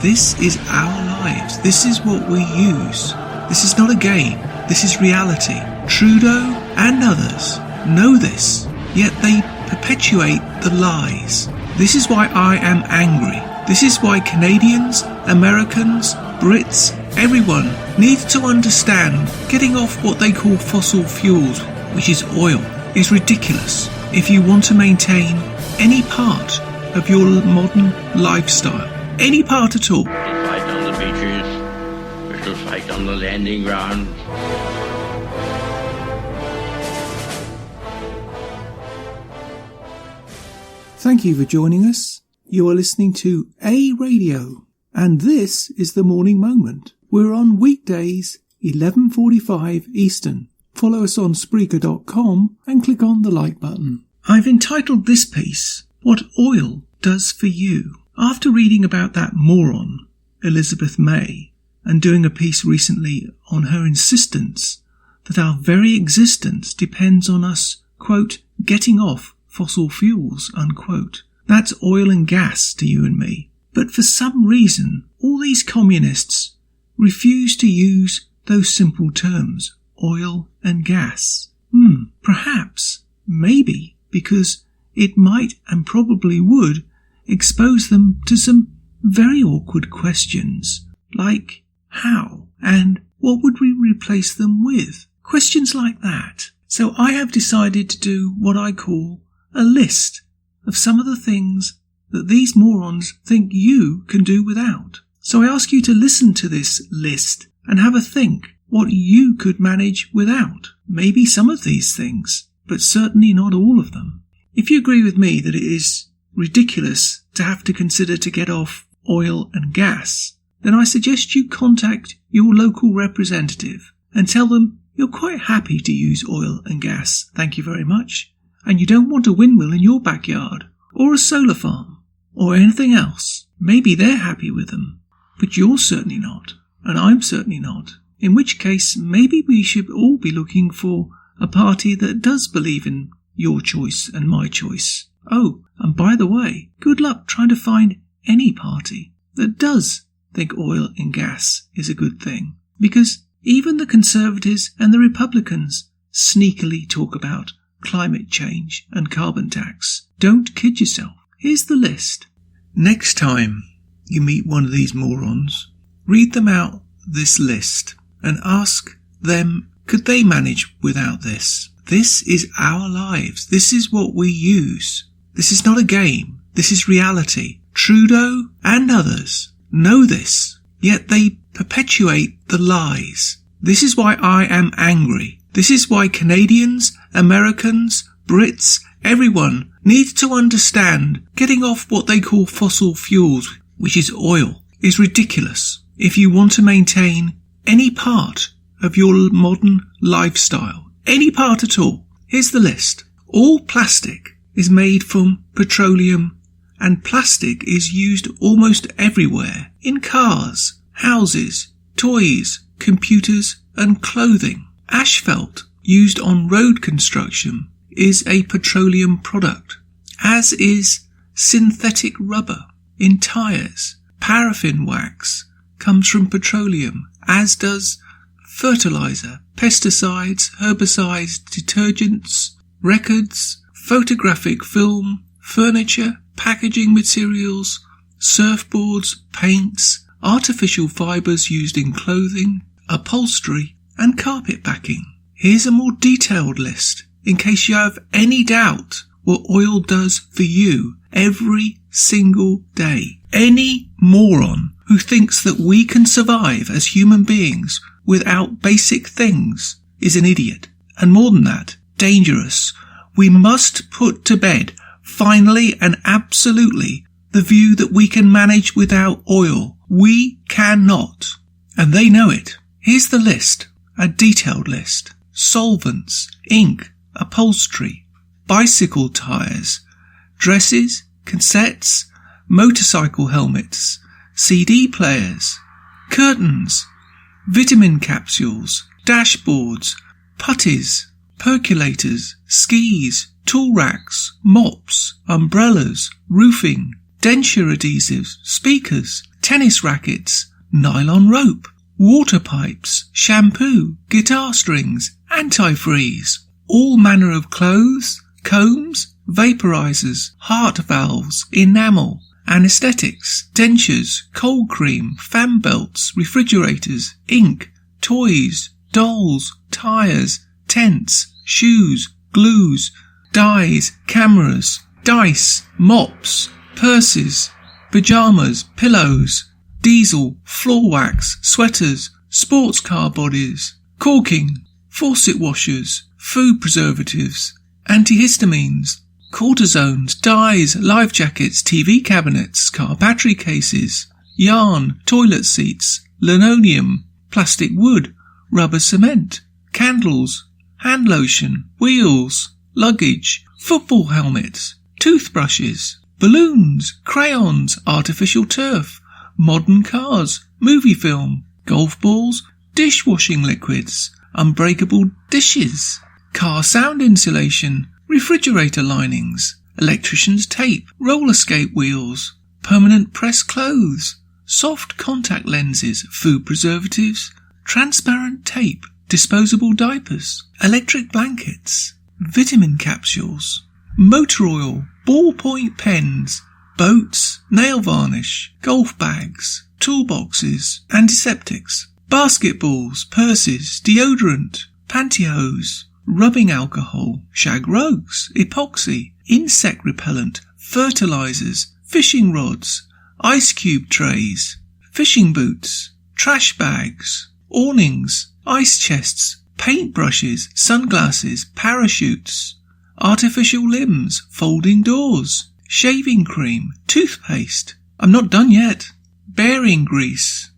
This is our lives. This is what we use. This is not a game. This is reality. Trudeau and others know this, yet they perpetuate the lies. This is why I am angry. This is why Canadians, Americans, Brits, everyone needs to understand getting off what they call fossil fuels, which is oil, is ridiculous if you want to maintain any part of your modern lifestyle. Any part at all. We fight on the beaches. We shall fight on the landing ground. Thank you for joining us. You are listening to A Radio, and this is the Morning Moment. We're on weekdays, 11:45 Eastern. Follow us on Spreaker.com and click on the like button. I've entitled this piece, What Oil Does for You. After reading about that moron, Elizabeth May, and doing a piece recently on her insistence that our very existence depends on us, quote, getting off fossil fuels, unquote. That's oil and gas to you and me. But for some reason, all these communists refuse to use those simple terms, oil and gas. Perhaps, maybe, because it might and probably would expose them to some very awkward questions, like how and what would we replace them with? Questions like that. So I have decided to do what I call a list of some of the things that these morons think you can do without. So I ask you to listen to this list and have a think what you could manage without. Maybe some of these things, but certainly not all of them. If you agree with me that it is ridiculous to have to consider to get off oil and gas, then I suggest you contact your local representative and tell them you're quite happy to use oil and gas, thank you very much, and you don't want a windmill in your backyard, or a solar farm, or anything else. Maybe they're happy with them, but you're certainly not, and I'm certainly not. In which case, maybe we should all be looking for a party that does believe in your choice and my choice. Oh, and by the way, good luck trying to find any party that does think oil and gas is a good thing. Because even the Conservatives and the Republicans sneakily talk about climate change and carbon tax. Don't kid yourself. Here's the list. Next time you meet one of these morons, read them out this list and ask them, could they manage without this? This is our lives. This is what we use. This is not a game. This is reality. Trudeau and others know this, yet they perpetuate the lies. This is why I am angry. This is why Canadians, Americans, Brits, everyone needs to understand getting off what they call fossil fuels, which is oil, is ridiculous if you want to maintain any part of your modern lifestyle. Any part at all. Here's the list. All plastic is made from petroleum, and plastic is used almost everywhere. In cars, houses, toys, computers and clothing. Asphalt used on road construction is a petroleum product, as is synthetic rubber in tyres. Paraffin wax comes from petroleum, as does fertilizer, pesticides, herbicides, detergents, records, photographic film, furniture, packaging materials, surfboards, paints, artificial fibres used in clothing, upholstery and carpet backing. Here's a more detailed list in case you have any doubt what oil does for you every single day. Any moron who thinks that we can survive as human beings without basic things is an idiot. And more than that, dangerous. We must put to bed, finally and absolutely, the view that we can manage without oil. We cannot. And they know it. Here's the list, a detailed list. Solvents, ink, upholstery, bicycle tyres, dresses, cassettes, motorcycle helmets, CD players, curtains, vitamin capsules, dashboards, putties, percolators, skis, tool racks, mops, umbrellas, roofing, denture adhesives, speakers, tennis rackets, nylon rope, water pipes, shampoo, guitar strings, antifreeze, all manner of clothes, combs, vaporizers, heart valves, enamel, anesthetics, dentures, cold cream, fan belts, refrigerators, ink, toys, dolls, tires, tents, shoes, glues, dyes, cameras, dice, mops, purses, pyjamas, pillows, diesel, floor wax, sweaters, sports car bodies, caulking, faucet washers, food preservatives, antihistamines, cortisones, dyes, life jackets, TV cabinets, car battery cases, yarn, toilet seats, linoleum, plastic wood, rubber cement, candles, hand lotion, wheels, luggage, football helmets, toothbrushes, balloons, crayons, artificial turf, modern cars, movie film, golf balls, dishwashing liquids, unbreakable dishes, car sound insulation, refrigerator linings, electrician's tape, roller skate wheels, permanent press clothes, soft contact lenses, food preservatives, transparent tape, disposable diapers, electric blankets, vitamin capsules, motor oil, ballpoint pens, boats, nail varnish, golf bags, toolboxes, antiseptics, basketballs, purses, deodorant, pantyhose, rubbing alcohol, shag rugs, epoxy, insect repellent, fertilizers, fishing rods, ice cube trays, fishing boots, trash bags, awnings, ice chests, paintbrushes, sunglasses, parachutes, artificial limbs, folding doors, shaving cream, toothpaste. I'm not done yet. Bearing grease,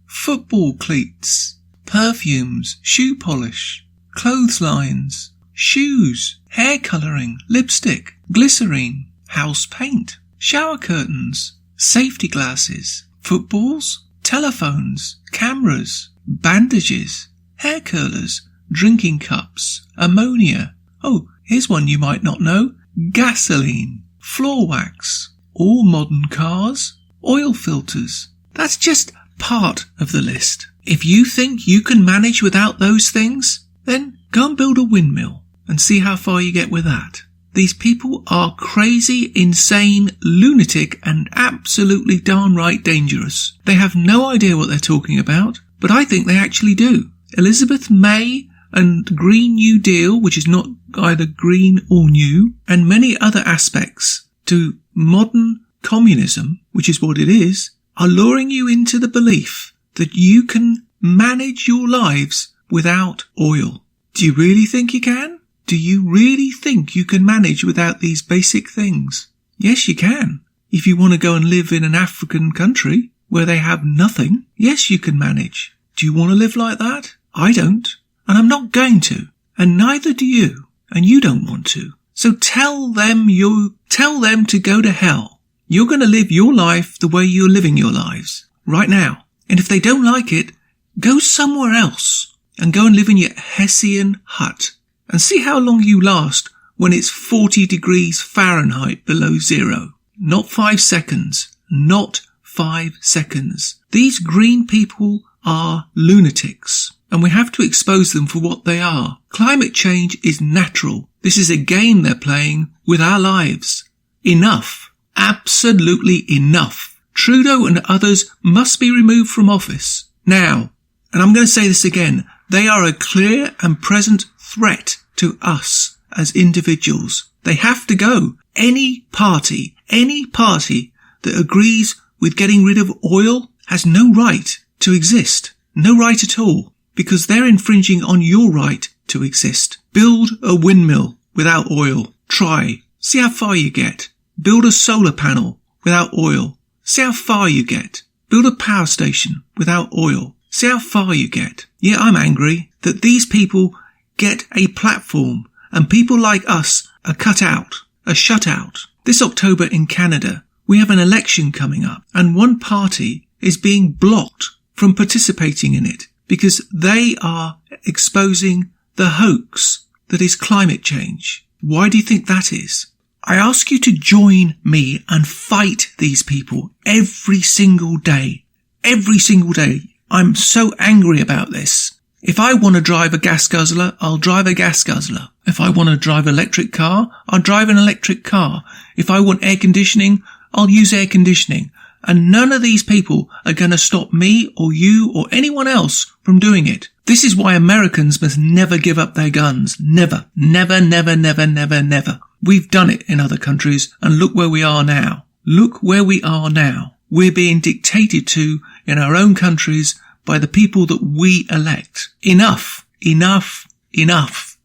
football cleats, perfumes, shoe polish, clotheslines, shoes, hair colouring, lipstick, glycerine, house paint, shower curtains, safety glasses, footballs, telephones, cameras, bandages, hair curlers, drinking cups, ammonia. Oh, here's one you might not know. Gasoline, floor wax, all modern cars, oil filters. That's just part of the list. If you think you can manage without those things, then go and build a windmill and see how far you get with that. These people are crazy, insane, lunatic, and absolutely darn right dangerous. They have no idea what they're talking about, but I think they actually do. Elizabeth May and Green New Deal, which is not either green or new, and many other aspects to modern communism, which is what it is, are luring you into the belief that you can manage your lives without oil. Do you really think you can? Do you really think you can manage without these basic things? Yes, you can. If you want to go and live in an African country where they have nothing, yes, you can manage. Do you want to live like that? I don't. And I'm not going to. And neither do you. And you don't want to. So tell them to go to hell. You're going to live your life the way you're living your lives right now. And if they don't like it, go somewhere else and go and live in your Hessian hut and see how long you last when it's 40 degrees Fahrenheit below zero. Not 5 seconds. Not 5 seconds. These green people are lunatics, and we have to expose them for what they are. Climate change is natural. This is a game they're playing with our lives. Enough. Absolutely enough. Trudeau and others must be removed from office. Now, and I'm going to say this again, they are a clear and present threat to us as individuals. They have to go. Any party that agrees with getting rid of oil has no right to exist. No right at all. Because they're infringing on your right to exist. Build a windmill without oil. Try. See how far you get. Build a solar panel without oil. See how far you get. Build a power station without oil. See how far you get. Yeah, I'm angry that these people get a platform and people like us are cut out, are shut out. This October in Canada, we have an election coming up and one party is being blocked from participating in it because they are exposing the hoax that is climate change. Why do you think that is? I ask you to join me and fight these people every single day. Every single day. I'm so angry about this. If I want to drive a gas guzzler, I'll drive a gas guzzler. If I want to drive an electric car, I'll drive an electric car. If I want air conditioning, I'll use air conditioning. And none of these people are going to stop me or you or anyone else from doing it. This is why Americans must never give up their guns. Never, never, never, never, never, never. We've done it in other countries, and look where we are now. Look where we are now. We're being dictated to in our own countries by the people that we elect. Enough, enough, enough.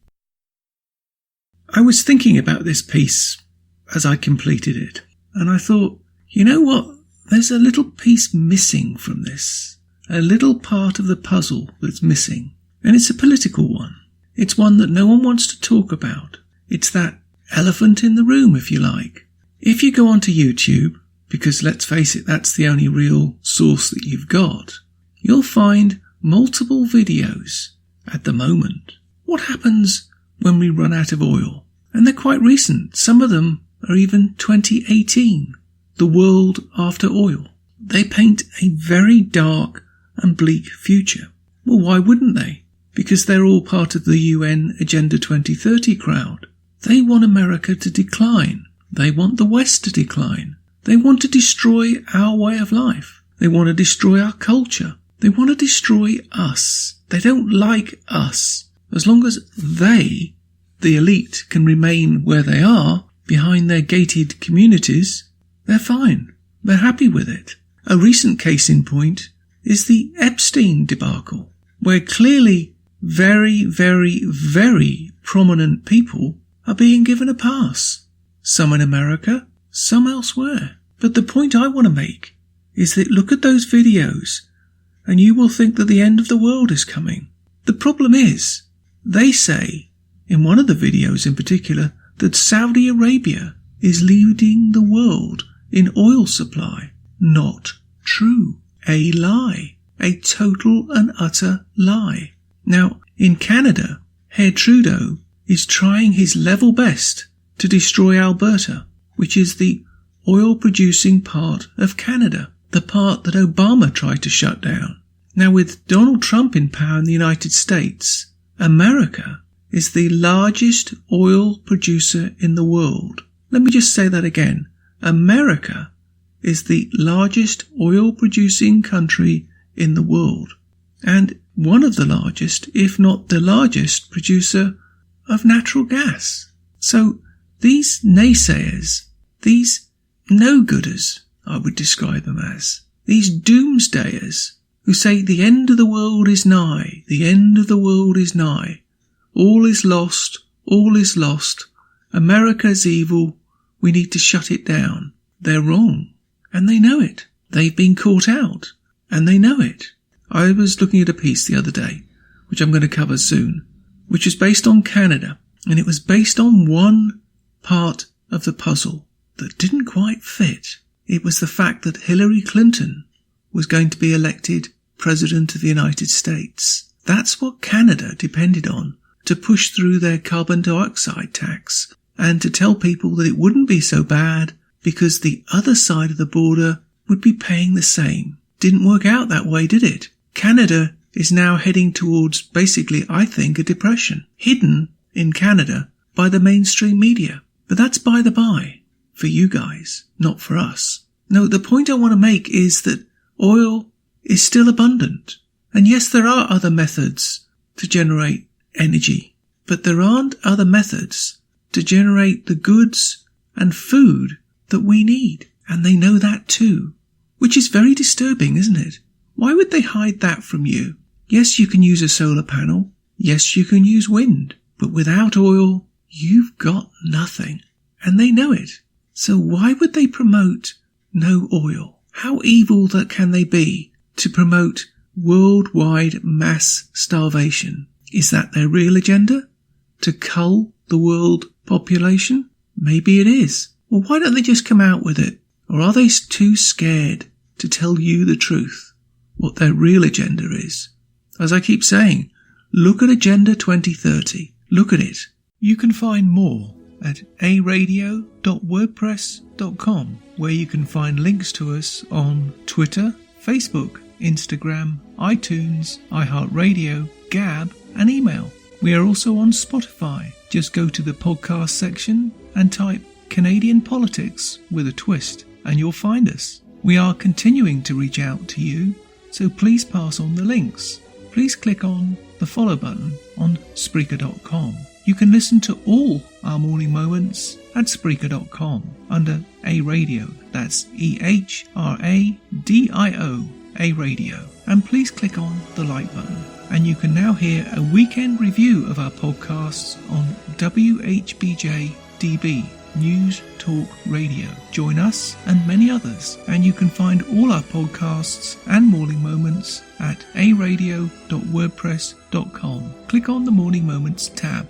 I was thinking about this piece as I completed it, and I thought, you know what? There's a little piece missing from this. A little part of the puzzle that's missing. And it's a political one. It's one that no one wants to talk about. It's that elephant in the room, if you like. If you go onto YouTube, because let's face it, that's the only real source that you've got, you'll find multiple videos at the moment. What happens when we run out of oil? And they're quite recent. Some of them are even 2018. The world after oil. They paint a very dark and bleak future. Well, why wouldn't they? Because they're all part of the UN Agenda 2030 crowd. They want America to decline. They want the West to decline. They want to destroy our way of life. They want to destroy our culture. They want to destroy us. They don't like us. As long as they, the elite, can remain where they are, behind their gated communities, they're fine. They're happy with it. A recent case in point is the Epstein debacle, where clearly very, very, very prominent people are being given a pass. Some in America, some elsewhere. But the point I want to make is that look at those videos and you will think that the end of the world is coming. The problem is, they say, in one of the videos in particular, that Saudi Arabia is leading the world in oil supply. Not true. A lie. A total and utter lie. Now, in Canada, Herr Trudeau is trying his level best to destroy Alberta, which is the oil-producing part of Canada, the part that Obama tried to shut down. Now, with Donald Trump in power in the United States, America is the largest oil producer in the world. Let me just say that again. America is the largest oil-producing country in the world, and one of the largest, if not the largest, producer of natural gas. So these naysayers, these no-gooders, I would describe them as, these doomsdayers who say the end of the world is nigh, the end of the world is nigh, all is lost, America's evil, we need to shut it down. They're wrong, and they know it. They've been caught out, and they know it. I was looking at a piece the other day, which I'm going to cover soon, which was based on Canada, and it was based on one part of the puzzle that didn't quite fit. It was the fact that Hillary Clinton was going to be elected President of the United States. That's what Canada depended on to push through their carbon dioxide tax and to tell people that it wouldn't be so bad because the other side of the border would be paying the same. Didn't work out that way, did it? Canada is now heading towards basically, I think, a depression, hidden in Canada by the mainstream media. But that's by the by, for you guys, not for us. No, the point I want to make is that oil is still abundant. And yes, there are other methods to generate energy, but there aren't other methods to generate the goods and food that we need. And they know that too, which is very disturbing, isn't it? Why would they hide that from you? Yes, you can use a solar panel. Yes, you can use wind. But without oil, you've got nothing. And they know it. So why would they promote no oil? How evil that can they be to promote worldwide mass starvation? Is that their real agenda? To cull the world population? Maybe it is. Well, why don't they just come out with it? Or are they too scared to tell you the truth, what their real agenda is? As I keep saying, look at Agenda 2030. Look at it. You can find more at aradio.wordpress.com, where you can find links to us on Twitter, Facebook, Instagram, iTunes, iHeartRadio, Gab, and email. We are also on Spotify. Just go to the podcast section and type Canadian Politics with a twist, and you'll find us. We are continuing to reach out to you, so please pass on the links. Please click on the follow button on Spreaker.com. You can listen to all our morning moments at Spreaker.com under A Radio. That's EHRADIO, A Radio. And please click on the like button. And you can now hear a weekend review of our podcasts on WHBJ DB, News Talk Radio. Join us and many others, and you can find all our podcasts and morning moments at aradio.wordpress.com. Click on the Morning Moments tab.